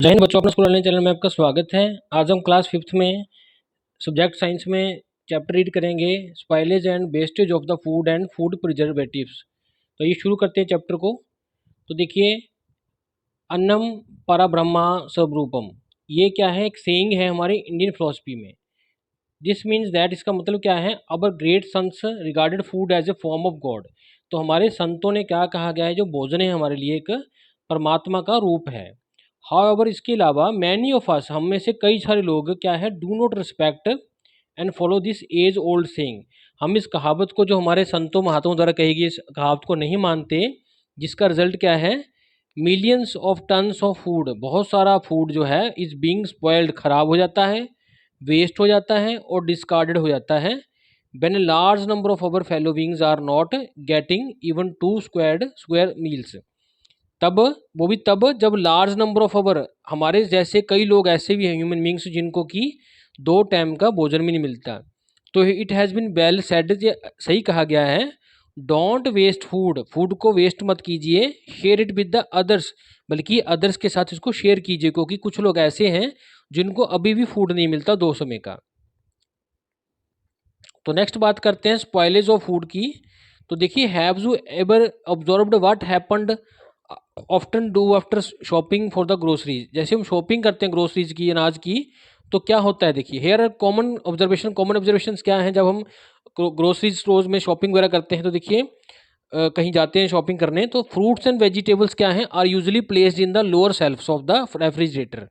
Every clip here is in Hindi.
जय हिंद बच्चों, अपना स्कूल ऑनलाइन चैनल में आपका स्वागत है। आज हम क्लास फिफ्थ में सब्जेक्ट साइंस में चैप्टर रीड करेंगे spoilage and wastage of the food and food preservatives. तो ये शुरू करते हैं चैप्टर को। तो देखिए, अन्नम परब्रह्म स्वरूपम, ये क्या है? एक सेइंग है हमारे इंडियन फिलोसफी में। दिस मीन्स दैट, इसका मतलब क्या है? Our great sons regarded food as a form of God. तो हमारे संतों ने क्या कहा गया है? जो भोजन है हमारे लिए एक परमात्मा का रूप है। हाउएवर, इसके अलावा मैनी ऑफ अस, हम में से कई सारे लोग क्या है, do not respect and follow this age old saying. हम इस कहावत को, जो हमारे संतों महात्माओं द्वारा कही गई इस कहावत को नहीं मानते, जिसका रिजल्ट क्या है? Millions of tons of food, बहुत सारा फूड जो है इज बीइंग स्पॉइल्ड, खराब हो जाता है, वेस्ट हो जाता है और डिस्कार्डेड हो जाता है। When a large number of our fellow beings are not getting even two square meals, तब, वो भी तब जब लार्ज नंबर ऑफ अवर, हमारे जैसे कई लोग ऐसे भी हैं ह्यूमन बींग्स जिनको कि 2 टाइम का भोजन भी नहीं मिलता। तो it has been well said, सही कहा गया है, डोंट वेस्ट फूड, फूड को वेस्ट मत कीजिए, share it with the others, बल्कि अदर्स के साथ इसको शेयर कीजिए, क्योंकि कुछ लोग ऐसे हैं जिनको अभी भी फूड नहीं मिलता 2 समय का। तो नेक्स्ट बात करते हैं स्पॉइलेज ऑफ फूड की। तो देखिए, have you ever observed what happened often do after shopping for the groceries? जैसे हम शॉपिंग करते हैं ग्रोसरीज की, अनाज की, तो क्या होता है? देखिए, हेयर आर कॉमन ऑब्जर्वेशन क्या हैं जब हम ग्रोसरी स्टोर्स में शॉपिंग वगैरह करते हैं? तो देखिए, कहीं जाते हैं शॉपिंग करने, तो फ्रूट्स एंड वेजिटेबल्स क्या हैं, are usually placed in the lower shelves of the refrigerator.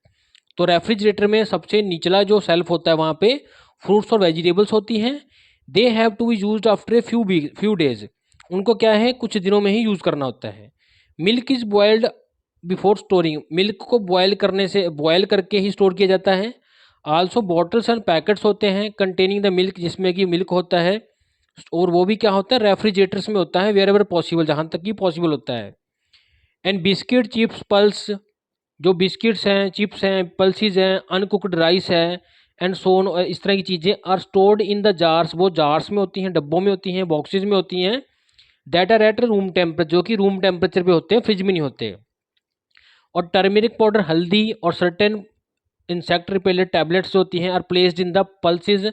तो रेफ्रिजरेटर में सबसे निचला जो सेल्फ होता है वहाँ पे फ्रूट्स और वेजिटेबल्स होती हैं। They have to be used after a few days, उनको क्या है, कुछ दिनों में ही यूज़ करना होता है। Milk is boiled before storing, milk को बॉयल करके ही स्टोर किया जाता है। आल्सो बॉटल्स एंड पैकेट्स होते हैं कंटेनिंग द मिल्क, जिसमें कि मिल्क होता है, और वो भी क्या होता है, रेफ्रिजरेटर्स में होता है, वेयर एवर पॉसिबल, जहाँ तक कि पॉसिबल होता है। एंड बिस्किट, चिप्स, पल्स, जो बिस्किट्स हैं, चिप्स हैं, पल्सीज हैं, अनकुक्ड राइस है, एंड सोन, इस तरह की चीज़ें are stored in the jars, वो जार्स में होती हैं, डब्बों में होती हैं, बॉक्सेस में होती हैं, that are at room temperature, जो कि रूम टेम्परेचर पे होते हैं, फ्रिज में नहीं होते। और टर्मेरिक पाउडर, हल्दी, और सर्टेन इंसेक्ट रिपेलेंट टैबलेट्स होती हैं, are placed in the pulses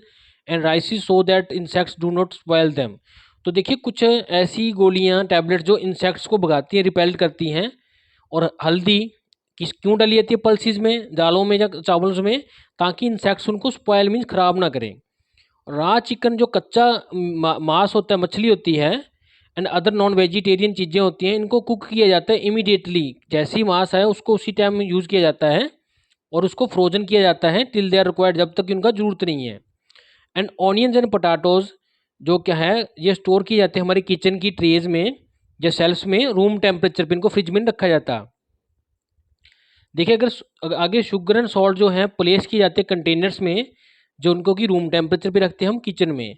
and rices so that insects do not spoil them. तो देखिए, कुछ ऐसी गोलियां, टैबलेट जो इंसेक्ट्स को भगाती हैं, रिपेल करती हैं, और हल्दी क्यों डाली जाती है पल्सेस में, दालों में या चावलों में? ताकि इंसेक्ट्स उनको स्पॉयल मीन्स खराब ना करें। रॉ चिकन, जो कच्चा मांस होता है, मछली होती है, एंड अदर नॉन वेजिटेरियन चीज़ें होती हैं, इनको कुक किया जाता है इमीडिएटली, जैसे ही मांस है उसको उसी टाइम में यूज़ किया जाता है, और उसको फ्रोजन किया जाता है टिल दे आर रिक्वायर्ड, जब तक इनका जरूरत नहीं है। एंड ऑनियंस एंड पोटैटोज, जो क्या है, ये स्टोर किए जाते हैं हमारी किचन की ट्रेज में या सेल्स में, रूम टेम्परेचर पे इनको फ्रिज में नहीं रखा जाता। देखिए, अगर आगे शुगर एंड सॉल्ट जो है प्लेस किए जाते हैं कंटेनर्स में, जो उनको की रूम टेम्परेचर पे रखते हैं हम किचन में।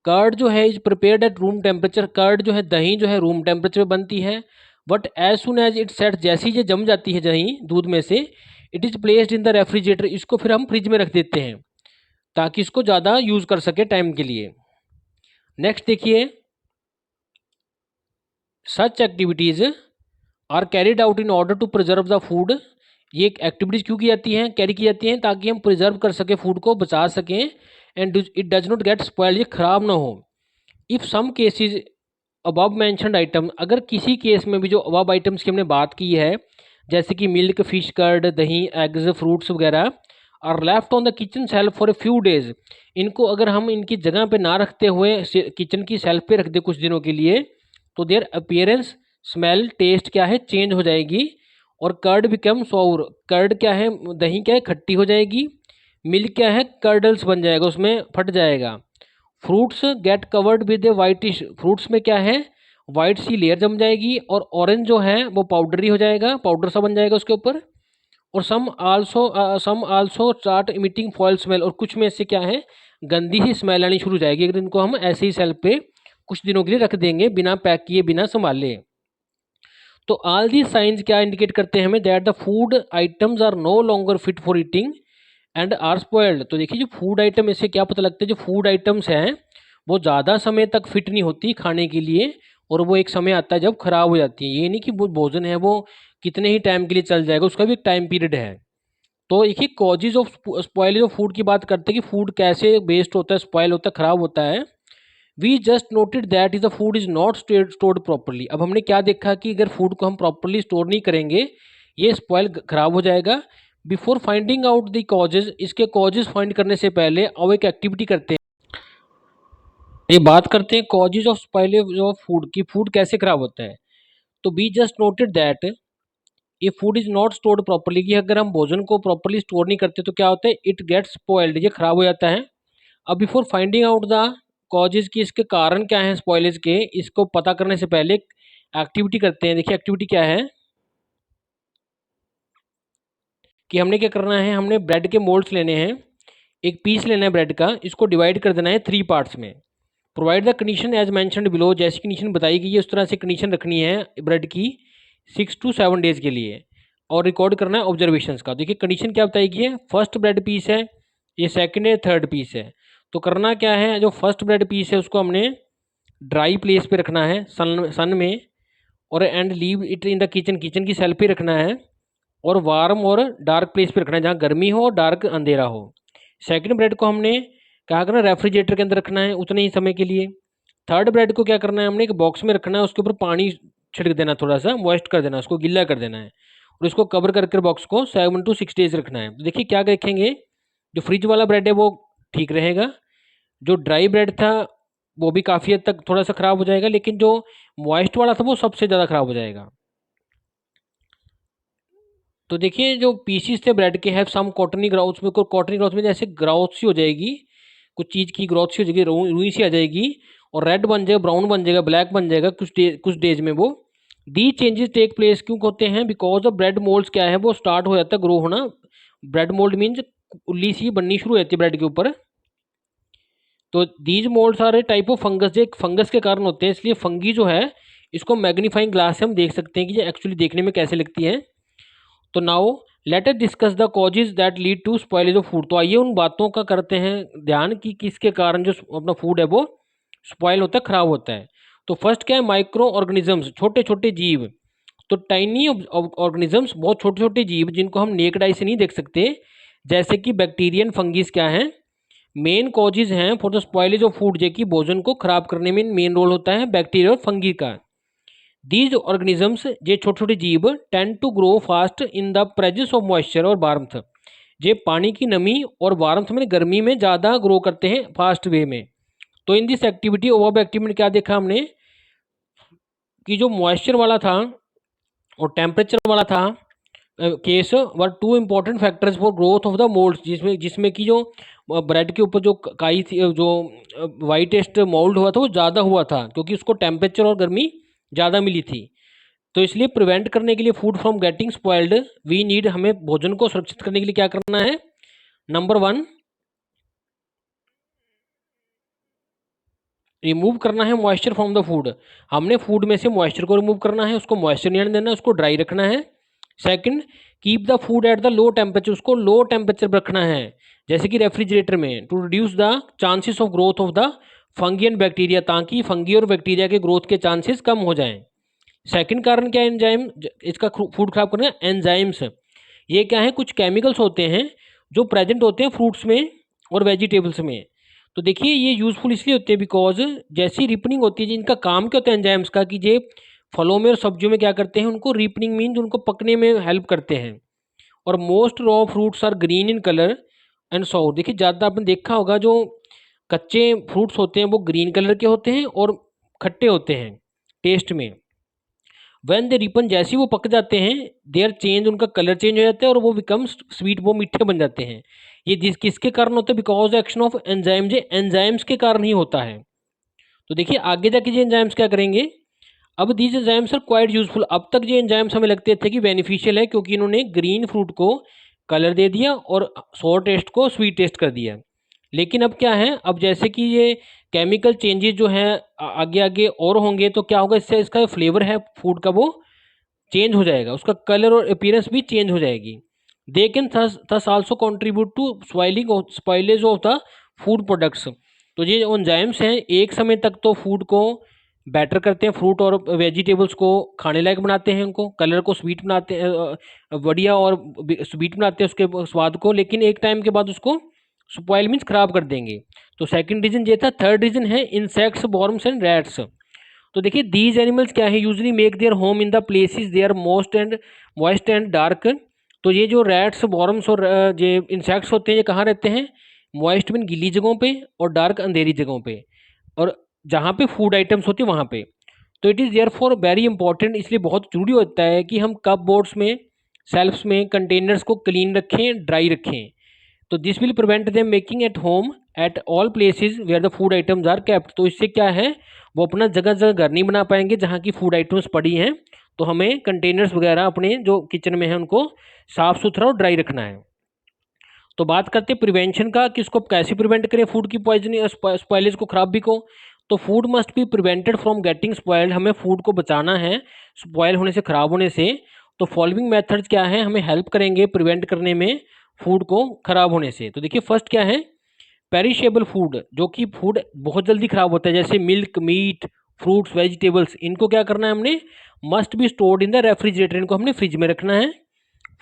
कर्ड जो है is prepared at room temperature, curd जो है, दही जो है, रूम टेम्परेचर पे बनती है। But as soon as it set, जैसे ही ये जम जाती है दही दूध में से, it is placed in the refrigerator, इसको फिर हम फ्रिज में रख देते हैं ताकि इसको ज़्यादा यूज़ कर सके टाइम के लिए। नेक्स्ट देखिए, such activities are carried out in order to preserve the food. ये एक्टिविटीज़ क्यों की जाती हैं, कैरी की जाती हैं? ताकि हम प्रिजर्व कर सकें, फूड को बचा सकें, and it does not get spoiled, ये खराब ना हो। If some cases above mentioned item, अगर किसी केस में भी जो अबव आइटम्स की हमने बात की है, जैसे कि मिल्क, फिश, कर्ड, दही, एग्स, फ्रूट्स वगैरह, और left on the kitchen self for a few days, इनको अगर हम इनकी जगह पे ना रखते हुए किचन की सेल्फ पे रख दे कुछ दिनों के लिए, तो देयर अपीयरेंस, स्मेल, टेस्ट क्या है, चेंज हो जाएगी। और कर्ड बिकम सोर, कर्ड क्या है, दही क्या है, खट्टी हो जाएगी। मिल्क क्या है, कर्डल्स बन जाएगा, उसमें फट जाएगा। Fruits get covered with A whitish, fruits में क्या है, वाइट सी लेयर जम जाएगी, और ऑरेंज जो है वो पाउडरी हो जाएगा, पाउडर सा बन जाएगा उसके ऊपर। और some also start emitting foul smell, और कुछ में से क्या है, गंदी सी स्मेल आनी शुरू हो जाएगी अगर इनको हम ऐसे ही सेल्फ पे कुछ दिनों के लिए रख देंगे, बिना पैक किए, बिना संभाले। तो ऑल दी साइंस क्या इंडिकेट करते हैं हमें, that the food items are no longer fit for eating and are spoiled. तो देखिए, जो फूड आइटम, इससे क्या पता लगता है, जो फूड आइटम्स हैं वो ज़्यादा समय तक फिट नहीं होती खाने के लिए, और वो एक समय आता है जब खराब हो जाती है। ये नहीं कि वो भोजन है वो कितने ही टाइम के लिए चल जाएगा, उसका भी एक टाइम पीरियड है। तो देखिए causes of spoilage of food की बात करते हैं कि फूड कैसे वेस्ट होता है, स्पॉइल होता है, खराब होता है। We just noted that is the food is not stored properly. अब हमने क्या देखा कि अगर फूड को हम प्रॉपरली स्टोर नहीं करेंगे ये स्पॉइल खराब हो जाएगा। Before finding out the causes, इसके कॉजेज फाइंड करने से पहले अब एक एक्टिविटी करते हैं, ये बात करते हैं causes of spoilage of food की फूड कैसे खराब होता है। तो वी जस्ट नोटेड दैट ये food is not stored properly, कि अगर हम भोजन को प्रॉपरली स्टोर नहीं करते तो क्या होता है, इट गेट्स स्पॉइल्ड, ये खराब हो जाता है। अब before finding out the causes की, इसके कारण क्या है स्पॉइलेज के, इसको पता करने से पहले एक्टिविटी करते हैं। देखिए एक्टिविटी क्या है कि हमने क्या करना है, हमने ब्रेड के मोल्ड्स लेने हैं, एक पीस लेना है ब्रेड का, इसको डिवाइड कर देना है 3 पार्ट्स में। Provide the condition as mentioned below, जैसी कंडीशन बताई गई है उस तरह से कंडीशन रखनी है ब्रेड की 6 to 7 डेज के लिए, और रिकॉर्ड करना है ऑब्जर्वेशंस का। देखिए कंडीशन क्या बताई गई है, फर्स्ट ब्रेड पीस है, ये सेकंड है, थर्ड पीस है। तो करना क्या है, जो फर्स्ट ब्रेड पीस है उसको हमने ड्राई प्लेस पे रखना है, सन में, और and leave it in the kitchen, kitchen की सेल पे रखना है, और वार्म और डार्क प्लेस पे रखना है जहाँ गर्मी हो और डार्क अंधेरा हो। सेकंड ब्रेड को हमने क्या करना है, रेफ्रिजरेटर के अंदर रखना है उतने ही समय के लिए। थर्ड ब्रेड को क्या करना है, हमने एक बॉक्स में रखना है, उसके ऊपर पानी छिड़क देना, थोड़ा सा मॉइस्ट कर देना, उसको गीला कर देना है, और इसको कवर करके बॉक्स को 7 to 6 डेज रखना है। तो देखिए क्या रखेंगे, जो फ्रिज वाला ब्रेड है वो ठीक रहेगा, जो ड्राई ब्रेड था वो भी काफ़ी हद तक थोड़ा सा ख़राब हो जाएगा, लेकिन जो मॉइस्ट वाला था वो सबसे ज़्यादा ख़राब हो जाएगा। तो देखिए जो पीसीस थे ब्रेड के, हैव सम कॉटनी ग्राउथ्स में, कोई कॉटनी ग्राउथ में जैसे ग्राउथ सी हो जाएगी, कुछ चीज़ की ग्रोथ सी हो जाएगी, रुई सी आ जाएगी, और रेड बन जाएगा, ब्राउन बन जाएगा, ब्लैक बन जाएगा कुछ डेज में वो। दी चेंजेस टेक प्लेस क्यों होते हैं, बिकॉज ऑफ ब्रेड मोल्ड्स क्या है वो स्टार्ट हो जाता है ग्रो होना। ब्रेड मोल्ड मीन्स उल्ली सी बननी शुरू हो जाती है ब्रेड के ऊपर। तो these moulds are a type of fungus, जो एक फंगस के कारण होते हैं, इसलिए फंगी जो है इसको मैग्नीफाइंग ग्लास से हम देख सकते हैं कि ये एक्चुअली देखने में कैसे लगती है। तो now let us discuss the causes that lead to spoilage of food. तो आइए उन बातों का करते हैं ध्यान कि किसके कारण जो अपना फूड है वो स्पॉइल होता है, खराब होता है। तो फर्स्ट क्या है, माइक्रो ऑर्गेनिजम्स, छोटे छोटे जीव। तो टाइनी ऑर्गेनिजम्स, बहुत छोटे छोटे जीव जिनको हम नेक्ड आई से नहीं देख सकते, जैसे कि बैक्टीरियन, फंगिस क्या है, मेन कॉजेज हैं for the spoilage of food, जो कि भोजन को खराब करने में मेन रोल होता है बैक्टीरिया और फंगी का। दीज ऑर्गेनिजम्स, ये छोटे छोटे जीव, tend to grow fast in the presence of moisture और वार्मथ, ये पानी की नमी और वार्मथ में, गर्मी में ज़्यादा ग्रो करते हैं फास्ट वे में। तो in this activity, over activity में क्या देखा हमने कि जो मॉइस्चर वाला था और टेम्परेचर वाला था case were two important factors for growth of the mould, जिसमें जिसमें कि जो ब्रेड के ऊपर जो काई थी, जो वाइटेस्ट मोल्ड हुआ था वो ज़्यादा हुआ था, क्योंकि उसको टेम्परेचर और गर्मी ज़्यादा मिली थी। तो इसलिए प्रिवेंट करने के लिए food from getting spoiled we need, हमें भोजन को सुरक्षित करने के लिए क्या करना है, नंबर 1 रिमूव करना है मॉइस्चर फ्रॉम द फूड, हमने फूड में से मॉइस्चर को रिमूव करना है, उसको मॉइस्चर नहीं आने देना, उसको ड्राई रखना है। Second, keep the food at the low temperature, उसको लो टेम्परेचर पर रखना है, जैसे कि रेफ्रिजरेटर में, to reduce the chances of growth of the fungi and bacteria, ताकि फंगी और बैक्टीरिया के ग्रोथ के चांसेस कम हो जाएं। सेकंड कारण क्या है, एंजाइम, इसका फूड खराब करना है, एंजाइम्स, ये क्या है, कुछ केमिकल्स होते हैं जो प्रेजेंट होते हैं फ्रूट्स में और वेजिटेबल्स में। तो देखिए ये यूज़फुल इसलिए होते हैं बिकॉज जैसी रिपनिंग होती है, जिनका काम क्या होता है एंजाइम्स का, कि ये फलों में और सब्जियों में क्या करते हैं, उनको रिपनिंग मीन्स उनको पकने में हेल्प करते हैं। और most raw fruits are green in colour and sour, देखिए ज़्यादा आपने देखा होगा जो कच्चे फ्रूट्स होते हैं वो ग्रीन कलर के होते हैं और खट्टे होते हैं टेस्ट में। व्हेन दे रिपन, जैसे ही वो पक जाते हैं, देयर चेंज, उनका कलर चेंज हो जाता है और वो बिकम्स स्वीट, वो मीठे बन जाते हैं। ये जिस किसके कारण होता है, because action of enzyme, J enzymes के कारण ही होता है। तो देखिए आगे जाके ये एंजाइम्स क्या करेंगे, अब these enzymes are quite useful, अब तक ये एंजाइम्स हमें लगते थे कि बेनिफिशियल है, क्योंकि इन्होंने ग्रीन फ्रूट को कलर दे दिया और सोर टेस्ट को स्वीट टेस्ट कर दिया। लेकिन अब क्या है, अब जैसे कि ये केमिकल चेंजेस जो हैं आगे आगे और होंगे, तो क्या होगा, इससे इसका फ्लेवर है फूड का वो चेंज हो जाएगा, उसका कलर और अपीयरेंस भी चेंज हो जाएगी। They can thus also contribute to spoilage of the food products. तो ये एंजाइम्स हैं एक समय तक तो फूड को बैटर करते हैं फ्रूट और वेजिटेबल्स को, खाने लायक बनाते हैं उनको, कलर को स्वीट बनाते हैं, बढ़िया और स्वीट बनाते हैं उसके स्वाद को, लेकिन एक टाइम के बाद उसको स्पॉइल मीन्स खराब कर देंगे। तो सेकंड रीजन ये था। थर्ड रीजन है इंसेक्ट्स, वॉर्म्स एंड रैट्स। तो देखिए दीज एनिमल्स क्या है, usually make their home in the places they are most and moist and dark. तो ये जो रैट्स, वॉर्म्स और ये इंसेक्ट्स होते हैं, ये कहाँ रहते हैं, मॉइस्ट मीन गीली जगहों पे और डार्क अंधेरी जगहों पे, और जहाँ पे फूड आइटम्स होते हैं वहाँ पे। तो it is therefore very important, इसलिए बहुत जरूरी होता है कि हम कप बोर्ड्स में, सेल्फ्स में, कंटेनर्स को क्लीन रखें, ड्राई रखें। तो this will prevent them making at home at all places where the food items are kept. तो इससे क्या है, वो अपना जगह जगह घर नहीं बना पाएंगे जहाँ की फूड आइटम्स पड़ी हैं। तो हमें कंटेनर्स वगैरह अपने जो किचन में है उनको साफ सुथरा और ड्राई रखना है। तो बात करते हैं प्रिवेंशन का कि इसको कैसे प्रिवेंट करें फूड की पॉइजनिंग, स्पॉइलेज को, खराबी को। तो food must be prevented from getting spoiled, हमें फूड को बचाना है स्पॉइल होने से, खराब होने से। तो फॉलोइंग मेथड्स क्या है, हमें हेल्प करेंगे प्रिवेंट करने में फूड को खराब होने से। तो देखिए फर्स्ट क्या है, पेरिशेबल फूड, जो कि फूड बहुत जल्दी खराब होता है, जैसे मिल्क, मीट, फ्रूट्स, वेजिटेबल्स, इनको क्या करना है हमने, must be stored in the refrigerator, इनको हमने फ्रिज में रखना है।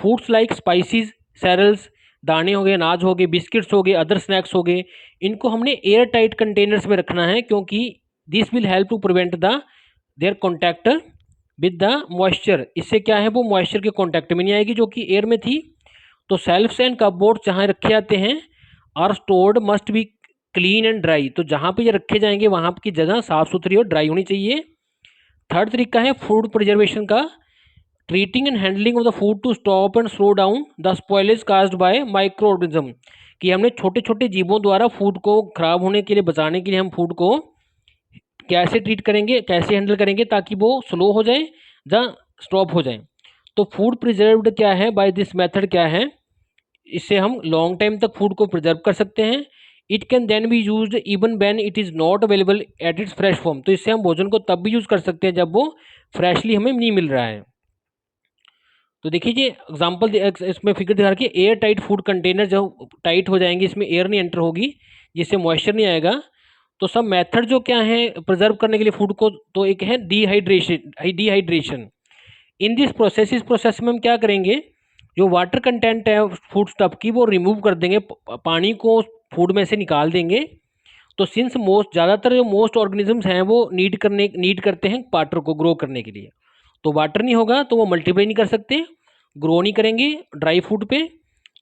फूड्स लाइक स्पाइसेस, सेरल्स, दाने हो गए, अनाज हो गए, बिस्किट्स हो गए, अदर स्नैक्स हो गए, इनको हमने एयर टाइट कंटेनर्स में रखना है, क्योंकि this will help to prevent the their contact with the moisture. इससे क्या है, वो मॉइस्चर के कॉन्टैक्ट में नहीं आएगी जो कि एयर में थी। तो सेल्फ्स एंड कपबोर्ड जहाँ रखे जाते हैं are stored must be clean and dry, तो जहाँ पे ये रखे जाएंगे वहाँ की जगह साफ सुथरी और ड्राई होनी चाहिए। थर्ड तरीका है फूड प्रिजर्वेशन का, treating and handling of the food to stop and slow down the spoilage caused by micro organism, कि हमने छोटे छोटे जीवों द्वारा फूड को खराब होने के लिए बचाने के लिए हम फूड को कैसे ट्रीट करेंगे, कैसे हैंडल करेंगे ताकि वो स्लो हो जाए या स्टॉप हो जाए। तो फूड प्रिजर्व्ड क्या है, बाय दिस मेथड क्या है, इससे हम लॉन्ग टाइम तक फूड को प्रिजर्व कर सकते हैं। It can then be used even when it is not available at its fresh form, तो इससे हम भोजन को तब भी यूज़ कर सकते हैं जब वो फ्रेशली हमें नहीं मिल रहा है। तो देखिए ये एग्जाम्पल इसमें फिगर दिखा रखी है, एयर टाइट फूड कंटेनर जब टाइट हो जाएंगे, इसमें एयर नहीं एंटर होगी जिससे मॉइस्चर नहीं आएगा। तो सब मेथड जो क्या है प्रिजर्व करने के लिए फूड को, तो एक है डिहाइड्रेशन। इन दिस प्रोसेस, इस प्रोसेस में हम क्या करेंगे, जो वाटर कंटेंट है फूड स्टफ की वो रिमूव कर देंगे, पानी को फूड में से निकाल देंगे। तो सिंस मोस्ट ज़्यादातर जो मोस्ट ऑर्गेनिजम्स हैं वो नीड करते हैं वाटर को ग्रो करने के लिए, तो वाटर नहीं होगा तो वो मल्टीप्लाई नहीं कर सकते, ग्रो नहीं करेंगे ड्राई फूड पे।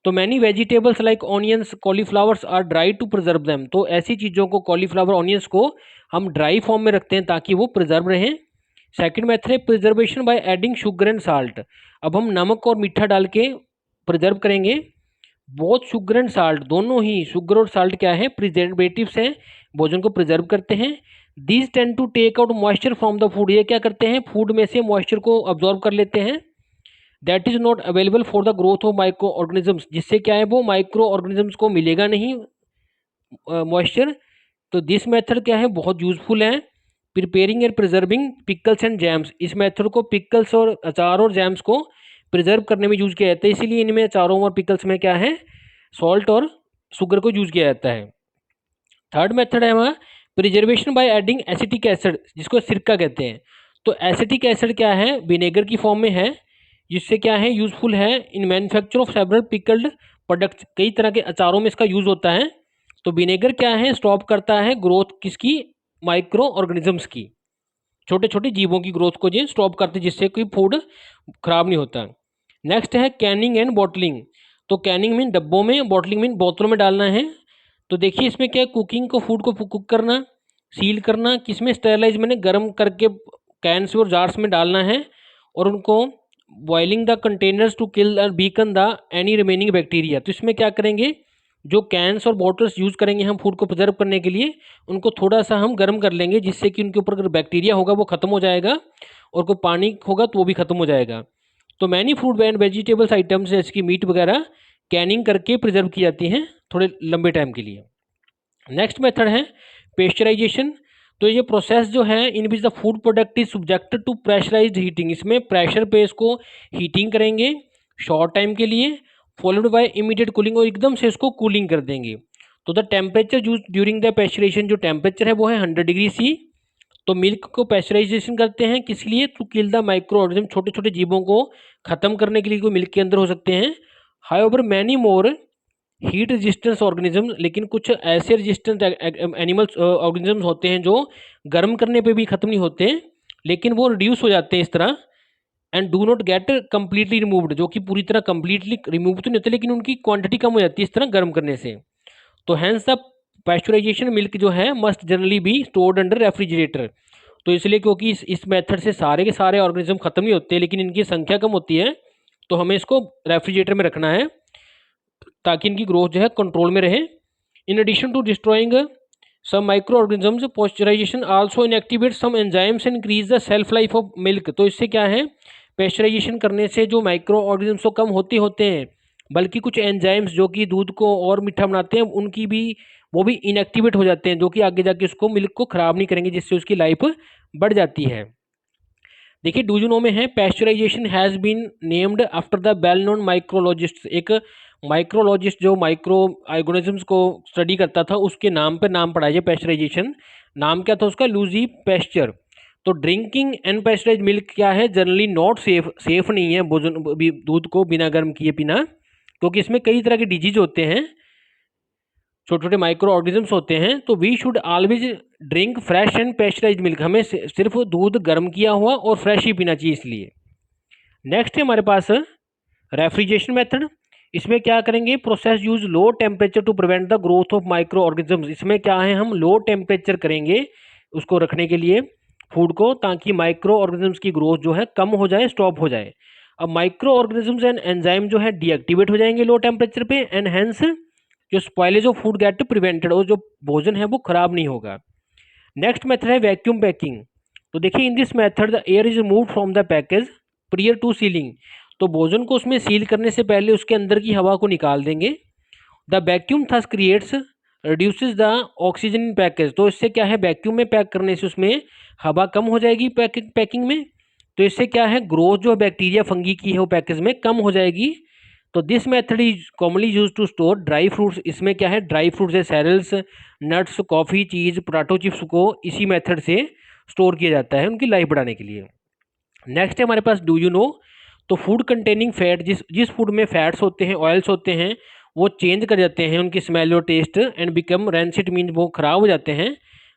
तो many vegetables like onions, cauliflowers are dry to preserve them, तो ऐसी चीज़ों को, कॉलीफ्लावर, ऑनियंस को हम ड्राई फॉर्म में रखते हैं ताकि वो प्रिजर्व रहें। सेकंड मेथड है preservation by adding sugar and salt, अब हम नमक और मीठा डाल के प्रिजर्व करेंगे। बहुत शुगर एंड साल्ट, दोनों ही शुगर और साल्ट क्या है, प्रिजर्वेटिव्स हैं, भोजन को प्रिजर्व करते हैं। These tend to take out moisture from the food, ये क्या करते हैं, फूड में से मॉइस्चर को अब्जॉर्ब कर लेते हैं। That is not available for the growth of micro organisms, जिससे क्या है वो माइक्रो ऑर्गेनिजम्स को मिलेगा नहीं मॉइस्चर। तो दिस मेथड क्या है, बहुत यूजफुल है। Preparing and preserving pickles and jams, इस मेथड को पिकल्स और अचार और जैम्स को प्रिजर्व करने में यूज किया जाता है, इसीलिए इनमें अचारों और पिकल्स में क्या है, सॉल्ट और शुगर को यूज किया जाता है। थर्ड मेथड है वहाँ preservation by adding acetic acid, जिसको सिरका कहते हैं। तो एसिटिक एसिड क्या है, विनेगर की फॉर्म में है, जिससे क्या है यूजफुल है इन manufacture of several pickled products, कई तरह के अचारों में इसका यूज होता है। तो विनेगर क्या है, स्टॉप करता है ग्रोथ किसकी, माइक्रो ऑर्गेनिजम्स की, छोटे छोटे जीवों की ग्रोथ को ये स्टॉप करते हैं, जिससे कोई फूड खराब नहीं होता। नेक्स्ट है कैनिंग एंड बॉटलिंग, तो कैनिंग मीन डब्बों में, बॉटलिंग मीन बोतलों में डालना है। तो देखिए इसमें क्या है, कुकिंग को, फूड को कुक करना, सील करना, किसमें स्टेरलाइज मैंने गर्म करके कैंस और जार्स में डालना है, और उनको boiling the containers to kill or weaken the any remaining bacteria. तो इसमें क्या करेंगे, जो कैंस और बॉटल्स यूज़ करेंगे हम फूड को प्रिजर्व करने के लिए, उनको थोड़ा सा हम गर्म कर लेंगे, जिससे कि उनके ऊपर अगर बैक्टीरिया होगा वो खत्म हो जाएगा, और कोई पानी होगा तो वो भी खत्म हो जाएगा। तो many food and vegetables items जैसे कि मीट वगैरह कैनिंग करके प्रिजर्व की जाती हैं थोड़े लंबे टाइम के लिए। नेक्स्ट मेथड है पेस्चराइजेशन, तो ये प्रोसेस जो है in which the food product is subjected to pressurised heating, इसमें प्रेशर पे इसको हीटिंग करेंगे शॉर्ट टाइम के लिए, फॉलोड बाय इमीडिएट कूलिंग, और एकदम से इसको कूलिंग कर देंगे। तो the temperature use during the pasteurisation, जो टेम्परेचर है वो है 100 डिग्री सी। तो मिल्क को पैस्चराइजेशन करते हैं किस लिए? To kill the micro organism, छोटे छोटे जीवों को खत्म करने के लिए, कोई मिल्क के अंदर हो सकते हैं। However many more heat resistance organism, लेकिन कुछ ऐसे रेजिस्टेंट एनिमल्स ऑर्गेनिजम्स होते हैं जो गर्म करने पे भी खत्म नहीं होते, लेकिन वो रिड्यूस हो जाते हैं इस तरह। And do not gate completely removed, जो कि पूरी तरह कंप्लीटली रिमूव तो नहीं होते, लेकिन उनकी क्वांटिटी कम हो जाती है इस तरह गर्म करने से। तो हैंस द पैस्चराइजेशन मिल्क जो है must generally be stored under refrigerator. तो इसलिए क्योंकि इस मेथड से सारे के सारे ऑर्गेनिज्म खत्म नहीं होते, लेकिन इनकी संख्या कम होती है, तो हमें इसको रेफ्रिजरेटर में रखना है ताकि इनकी ग्रोथ जो है कंट्रोल में रहे। In addition to destroying some micro organisms, pasteurisation also inactivate some enzymes and increase the shelf life of milk. तो इससे क्या है, पेस्चराइजेशन करने से जो माइक्रो ऑर्गेनिजम्स तो कम होते होते हैं, बल्कि कुछ एंजाइम्स जो कि दूध को और मीठा बनाते हैं उनकी भी, वो भी इनएक्टिवेट हो जाते हैं, जो कि आगे जाके उसको मिल्क को खराब नहीं करेंगे, जिससे उसकी लाइफ बढ़ जाती है। देखिए डू यू नो में है, pasteurization has been named after the well known microbiologist. एक माइक्रोलॉजिस्ट जो माइक्रो ऑर्गेनिजम्स को स्टडी करता था, उसके नाम पर नाम पड़ा है पैस्चराइजेशन। नाम क्या था उसका? लूजी पैस्चर। तो ड्रिंकिंग अनपैस्चराइज मिल्क क्या है, जनरली नॉट सेफ, सेफ नहीं है भोजन दूध को बिना गर्म किए पीना, क्योंकि इसमें कई तरह के डिजीज होते हैं, छोटे छोटे माइक्रो ऑर्गेनिजम्स होते हैं। तो we should always drink fresh and pasteurise milk, हमें सिर्फ दूध गर्म किया हुआ और फ्रेश ही पीना चाहिए इसलिए। नेक्स्ट है हमारे पास रेफ्रिजरेशन मेथड। इसमें क्या करेंगे, process use low temperature to prevent the growth of micro organisms. इसमें क्या है, हम लो टेम्परेचर करेंगे उसको रखने के लिए फूड को, ताकि माइक्रो ऑर्गेनिजम्स की ग्रोथ जो है कम हो जाए, स्टॉप हो जाए। अब माइक्रो ऑर्गेनिजम्स एंड एंजाइम जो है डीएक्टिवेट हो जाएंगे लो टेम्परेचर पे, एंड हेंस जो spoilage of food get prevented, और जो भोजन है वो खराब नहीं होगा। नेक्स्ट मेथड है वैक्यूम पैकिंग। तो देखिए in this method the air is remove from the package prior to sealing. तो भोजन को उसमें सील करने से पहले उसके अंदर की हवा को निकाल देंगे। The vacuum thus creates reduces the oxygen in package. तो इससे क्या है, वैक्यूम में पैक करने से उसमें हवा कम हो जाएगी पैकिंग में। तो इससे क्या है, ग्रोथ जो बैक्टीरिया फंगी की है वो पैकेज में कम हो जाएगी। तो this method is commonly use to store dry fruits. इसमें क्या है, ड्राई फ्रूट्स है, cereals, nuts, coffee, cheese, potato chips को इसी मेथड से स्टोर किया जाता है उनकी लाइफ बढ़ाने के लिए। नेक्स्ट है हमारे पास डू यू नो। तो फूड कंटेनिंग फैट, जिस जिस फूड में फैट्स होते हैं, ऑयल्स होते हैं, वो चेंज कर जाते हैं उनकी स्मेल और taste, and become rancid, mean वो खराब हो जाते हैं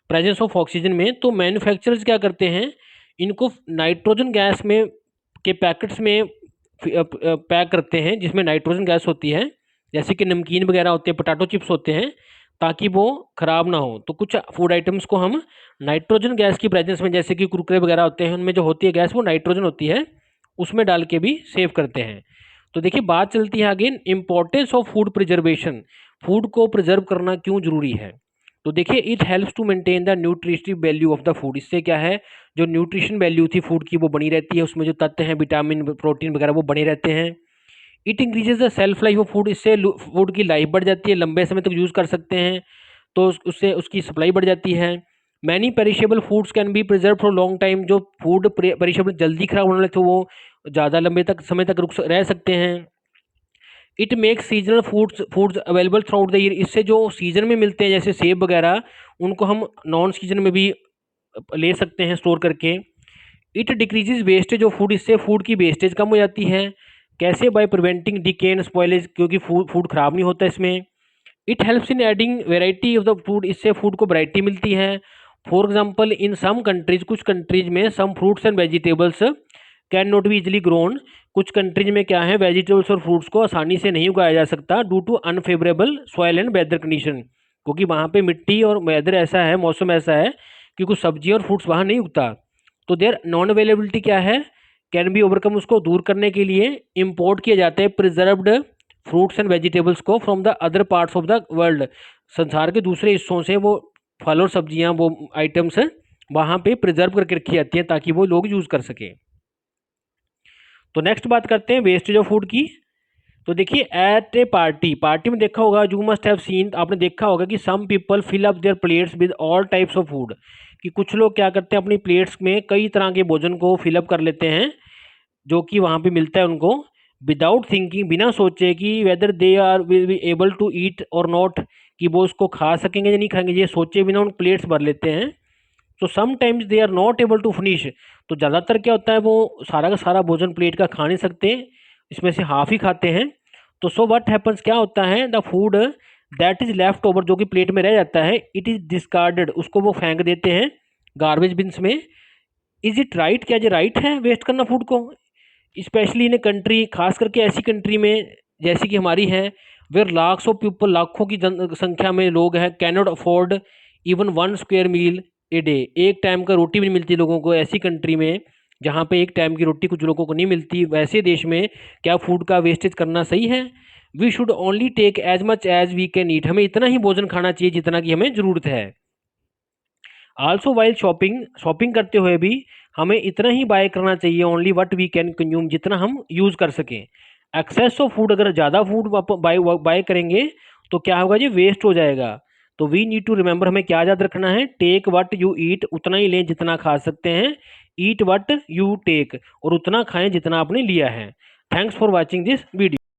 प्रेजेंस ऑफ ऑक्सीजन में। तो मैन्युफैक्चरर्स क्या करते हैं, इनको नाइट्रोजन गैस में के पैकेट्स में पैक करते हैं जिसमें नाइट्रोजन गैस होती है, जैसे कि नमकीन वगैरह होते हैं, पोटैटो चिप्स होते हैं, ताकि वो ख़राब ना हो। तो कुछ फूड आइटम्स को हम नाइट्रोजन गैस की प्रेजेंस में, जैसे कि कुरकुरे वगैरह होते हैं, उनमें जो होती है गैस वो नाइट्रोजन होती है, उसमें डाल के भी सेव करते हैं। तो देखिए बात चलती है आगे, importance of food preservation. Food को प्रिजर्व करना क्यों जरूरी है? तो देखिए it helps to maintain the nutritive value of the food. इससे क्या है, जो न्यूट्रिशन वैल्यू थी फूड की वो बनी रहती है, उसमें जो तत्व हैं, विटामिन, प्रोटीन वगैरह वो बने रहते हैं। It increases the shelf life of food. इससे फूड की लाइफ बढ़ जाती है, लंबे समय तक यूज़ कर सकते हैं, तो उससे उसकी सप्लाई बढ़ जाती है। Many perishable foods can be preserve for long time. जो फूड पेरिशेबल जल्दी खराब होने लगे तो वो ज़्यादा लंबे तक समय तक रह सकते हैं। It makes seasonal foods available through out the year. इससे जो सीजन में मिलते हैं जैसे सेब वगैरह, उनको हम नॉन सीजन में भी ले सकते हैं स्टोर करके। It decreases wastage of food. इससे फूड की वेस्टेज कम हो जाती है। कैसे? By preventing decay and spoilage, क्योंकि फूड खराब नहीं होता इसमें। It helps in adding variety of the food. इससे फूड को वैरायटी मिलती है। For example in some countries, कुछ कंट्रीज में some fruits and vegetables can not be easily grown. कुछ कंट्रीज में क्या है, वेजिटेबल्स और फ्रूट्स को आसानी से नहीं उगाया जा सकता due to unfavourable soil and weather condition, क्योंकि वहाँ पे मिट्टी और वेदर ऐसा है, मौसम ऐसा है कि कुछ सब्जियाँ और फ्रूट्स वहाँ नहीं उगता। तो देयर नॉन अवेलेबिलिटी क्या है, कैन बी ओवरकम। उसको दूर करने के लिए इम्पोर्ट किए जाते हैं प्रिजर्व्ड फ्रूट्स एंड वेजिटेबल्स को from the other parts of the world. संसार के दूसरे हिस्सों से वो फल और सब्जियां, वो आइटम्स वहाँ पे प्रिजर्व करके रखी जाती हैं ताकि वो लोग यूज़ कर सकें। तो नेक्स्ट बात करते हैं वेस्टेज ऑफ फूड की। तो देखिए एट ए पार्टी में देखा होगा, यू मस्ट हैव सीन, आपने देखा होगा कि some people fill up their plates with all types of food. कि कुछ लोग क्या करते हैं, अपनी प्लेट्स में कई तरह के भोजन को फिलअप कर लेते हैं जो कि वहाँ पे मिलता है उनको, विदाउट थिंकिंग, बिना सोचे कि whether they are will be able to eat और नॉट, कि वो उसको खा सकेंगे या नहीं खाएंगे, ये सोचे बिना उन प्लेट्स भर लेते हैं। So sometimes they are not able to finish. तो ज़्यादातर क्या होता है, वो सारा का सारा भोजन प्लेट का खा नहीं सकते, इसमें से हाफ ही खाते हैं। तो सो व्हाट हैपन्स, क्या होता है, the food that is left over, जो कि प्लेट में रह जाता है, इट इज डिस्कार्डेड, उसको वो फेंक देते हैं गार्बेज बिन्स में। इज इट राइट, क्या ये राइट है वेस्ट करना फूड को? स्पेशली इन ए कंट्री, खास करके ऐसी कंट्री में जैसी कि हमारी है, वेयर लाख्स ऑफ पीपल, लाखों की संख्या में लोग हैं, cannot afford even one square meal a day, एक टाइम का रोटी भी नहीं मिलती लोगों को, ऐसी कंट्री में जहाँ पे एक टाइम की रोटी कुछ लोगों को नहीं मिलती, वैसे देश में क्या फूड का वेस्टेज करना सही है? We should only take as much as we can eat, हमें इतना ही भोजन खाना चाहिए जितना कि हमें ज़रूरत है। आल्सो वाइल शॉपिंग, शॉपिंग करते हुए भी हमें इतना ही बाय करना चाहिए, only what we can consume, जितना हम यूज़ कर सकें। एक्सेस ऑफ फूड, अगर ज़्यादा फूड बाय बाय करेंगे तो क्या होगा जी, वेस्ट हो जाएगा। तो वी नीड टू रिमेंबर, हमें क्या याद रखना है, टेक वट यू ईट, उतना ही लें जितना खा सकते हैं, ईट वट यू टेक, और उतना खाएं जितना आपने लिया है। Thanks for watching this video.